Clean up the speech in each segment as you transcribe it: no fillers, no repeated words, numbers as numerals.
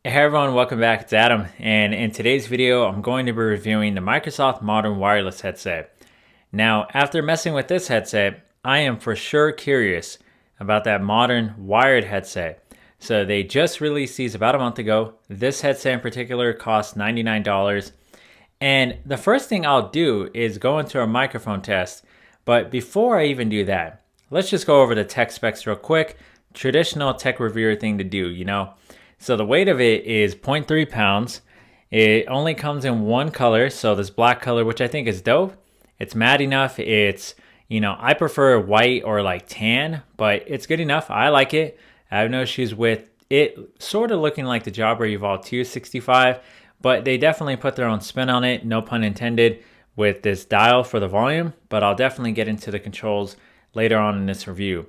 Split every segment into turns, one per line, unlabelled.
Hey everyone, welcome back. It's Adam, and in today's video, I'm going to be reviewing the Microsoft Modern Wireless headset. Now, after messing with this headset, I am for sure curious about that modern wired headset. So they just released these about a month ago. This headset in particular costs $99. And the first thing I'll do is go into a microphone test. But before I even do that, let's just go over the tech specs real quick. Traditional tech reviewer thing to do, you know? So the weight of it is 0.3 pounds. It only comes in one color, so this black color, which I think is dope. It's matte enough. I prefer white or like tan, but it's good enough. I like it. I have no issues with it sort of looking like the Jabra Evolve 265, but they definitely put their own spin on it, no pun intended, with this dial for the volume, but I'll definitely get into the controls later on in this review.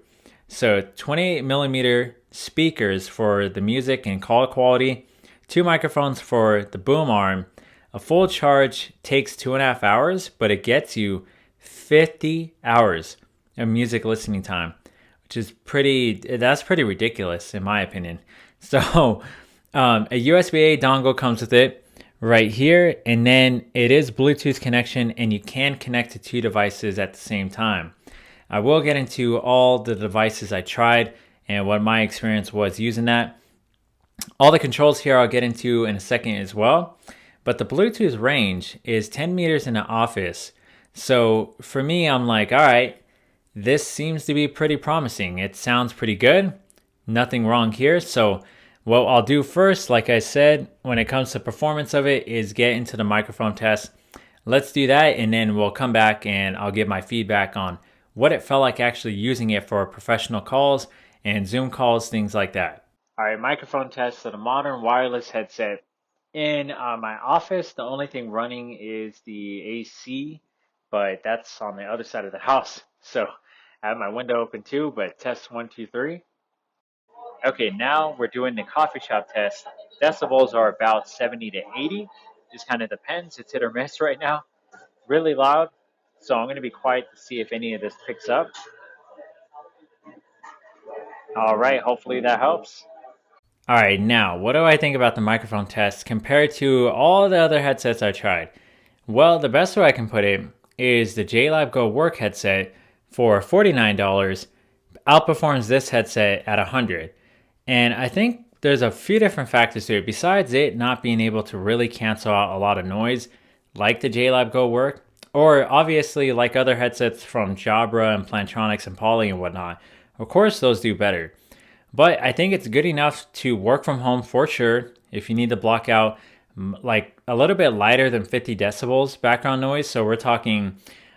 So 28 millimeter speakers for the music and call quality, 2 microphones for the boom arm. A full charge takes 2.5 hours, but it gets you 50 hours of music listening time, which is that's pretty ridiculous in my opinion. So a USB-A dongle comes with it right here, and then it is Bluetooth connection, and you can connect to 2 devices at the same time. I will get into all the devices I tried and what my experience was using that. All the controls here I'll get into in a second as well. But the Bluetooth range is 10 meters in the office. So for me, I'm like, all right, this seems to be pretty promising. It sounds pretty good. Nothing wrong here. So what I'll do first, like I said, when it comes to performance of it, is get into the microphone test. Let's do that, and then we'll come back and I'll give my feedback on what it felt like actually using it for professional calls and Zoom calls, things like that. All right, microphone test for the modern wireless headset. In my office, the only thing running is the AC, but that's on the other side of the house. So I have my window open too, but test 1, 2, 3. Okay, now we're doing the coffee shop test. Decibels are about 70 to 80. Just kind of depends. It's hit or miss right now. Really loud. So I'm going to be quiet to see if any of this picks up. All right, hopefully that helps. All right, now, what do I think about the microphone test compared to all the other headsets I tried? Well, the best way I can put it is the JLab Go Work headset for $49 outperforms this headset at $100. And I think there's a few different factors to it. Besides it not being able to really cancel out a lot of noise like the JLab Go Work, or obviously like other headsets from Jabra and Plantronics and Poly and whatnot. Of course, those do better. But I think it's good enough to work from home for sure if you need to block out like a little bit lighter than 50 decibels background noise. So we're talking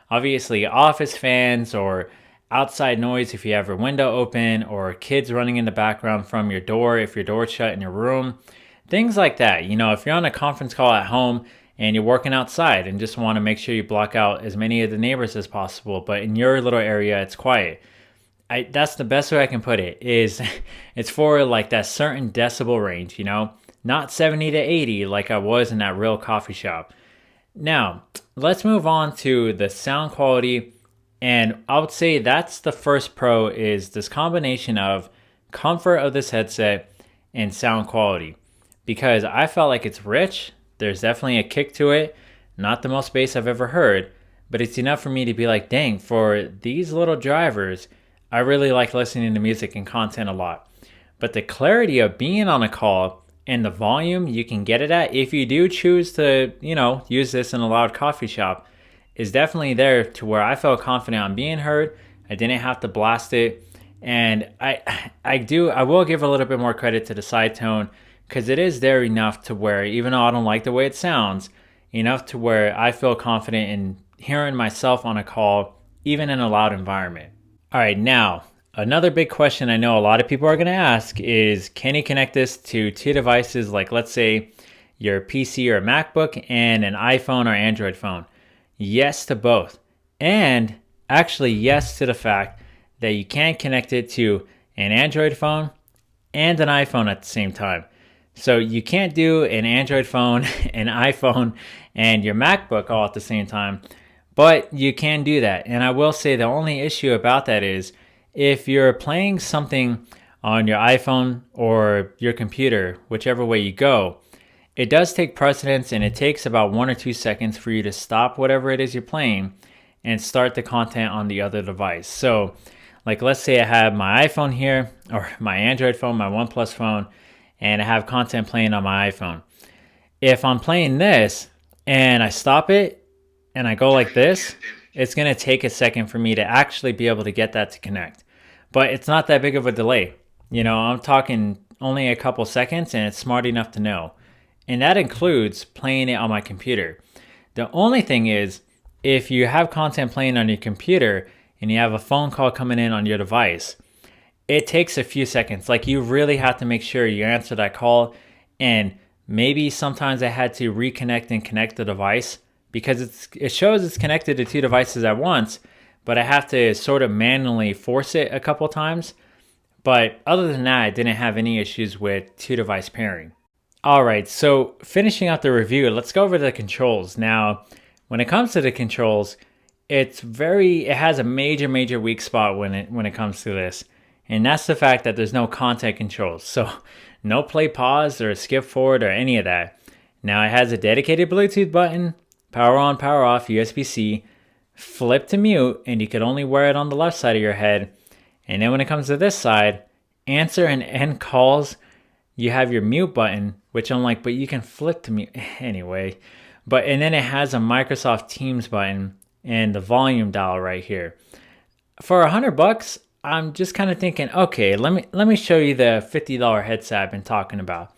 obviously office fans or outside noise if you have your window open, or kids running in the background from your door if your door's shut in your room. Things like that. You know, if you're on a conference call at home and you're working outside and just want to make sure you block out as many of the neighbors as possible, but in your little area it's quiet. That's the best way I can put it, is it's for like that certain decibel range, you know, not 70 to 80 like I was in that real coffee shop. Now, let's move on to the sound quality, and I would say that's the first pro, is this combination of comfort of this headset and sound quality, because I felt like it's rich. There's definitely a kick to it. Not the most bass I've ever heard, but it's enough for me to be like, dang, for these little drivers, I really like listening to music and content a lot. But the clarity of being on a call and the volume you can get it at, if you do choose to, use this in a loud coffee shop, is definitely there to where I felt confident on being heard. I didn't have to blast it. And I will give a little bit more credit to the side tone, because it is there enough to where, even though I don't like the way it sounds, enough to where I feel confident in hearing myself on a call, even in a loud environment. All right, now, another big question I know a lot of people are going to ask is, can you connect this to 2 devices, like let's say your PC or MacBook and an iPhone or Android phone? Yes to both. And actually yes to the fact that you can connect it to an Android phone and an iPhone at the same time. So you can't do an Android phone, an iPhone, and your MacBook all at the same time, but you can do that. And I will say the only issue about that is if you're playing something on your iPhone or your computer, whichever way you go, it does take precedence, and it takes about 1 or 2 seconds for you to stop whatever it is you're playing and start the content on the other device. So, like, let's say I have my iPhone here, or my Android phone, my OnePlus phone, and I have content playing on my iPhone. If I'm playing this and I stop it and I go like this, it's going to take a second for me to actually be able to get that to connect. But it's not that big of a delay. I'm talking only a couple seconds, and it's smart enough to know. And that includes playing it on my computer. The only thing is, if you have content playing on your computer and you have a phone call coming in on your device, it takes a few seconds. Like, you really have to make sure you answer that call. And maybe sometimes I had to reconnect and connect the device because it shows it's connected to 2 devices at once, but I have to sort of manually force it a couple times. But other than that, I didn't have any issues with 2-device pairing. All right, so finishing up the review, let's go over the controls. Now, when it comes to the controls, it has a major weak spot when it comes to this. And that's the fact that there's no content controls. So no play pause or skip forward or any of that. Now, it has a dedicated Bluetooth button, power on, power off, USB-C, flip to mute, and you could only wear it on the left side of your head. And then when it comes to this side, answer and end calls, you have your mute button, which I'm like, but you can flip to mute anyway. And then it has a Microsoft Teams button and the volume dial right here. For $100, I'm just kind of thinking, okay, let me show you the $50 headset I've been talking about.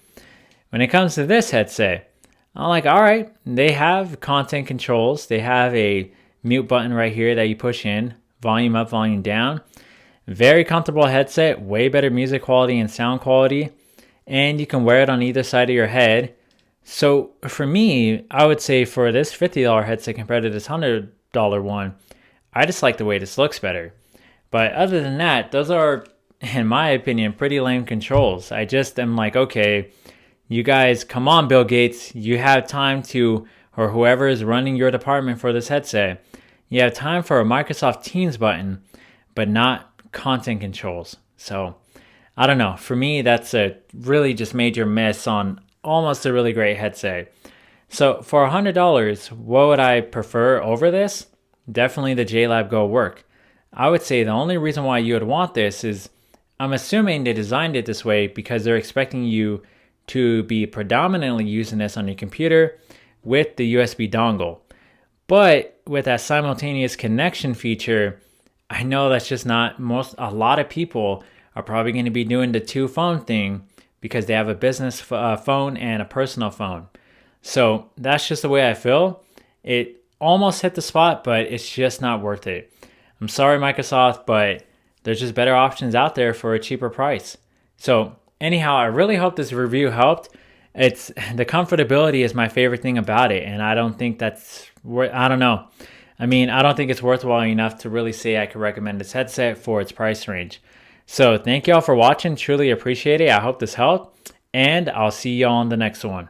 When it comes to this headset, I'm like, all right, they have content controls. They have a mute button right here that you push in, volume up, volume down. Very comfortable headset, way better music quality and sound quality, and you can wear it on either side of your head. So for me, I would say for this $50 headset compared to this $100 one, I just like the way this looks better. But other than that, those are, in my opinion, pretty lame controls. I just am like, okay, you guys, come on, Bill Gates, you have time to, or whoever is running your department for this headset, you have time for a Microsoft Teams button, but not content controls. So I don't know. For me, that's a really just major miss on almost a really great headset. So for $100, what would I prefer over this? Definitely the JLab Go Work. I would say the only reason why you would want this is, I'm assuming they designed it this way because they're expecting you to be predominantly using this on your computer with the USB dongle. But with that simultaneous connection feature, I know that's just not a lot of people are probably going to be doing the 2-phone thing because they have a business phone and a personal phone. So that's just the way I feel. It almost hit the spot, but it's just not worth it. I'm sorry, Microsoft, but there's just better options out there for a cheaper price. So anyhow, I really hope this review helped. It's the comfortability is my favorite thing about it, and I don't think I don't know. I don't think it's worthwhile enough to really say I could recommend this headset for its price range. So thank y'all for watching. Truly appreciate it. I hope this helped, and I'll see y'all on the next one.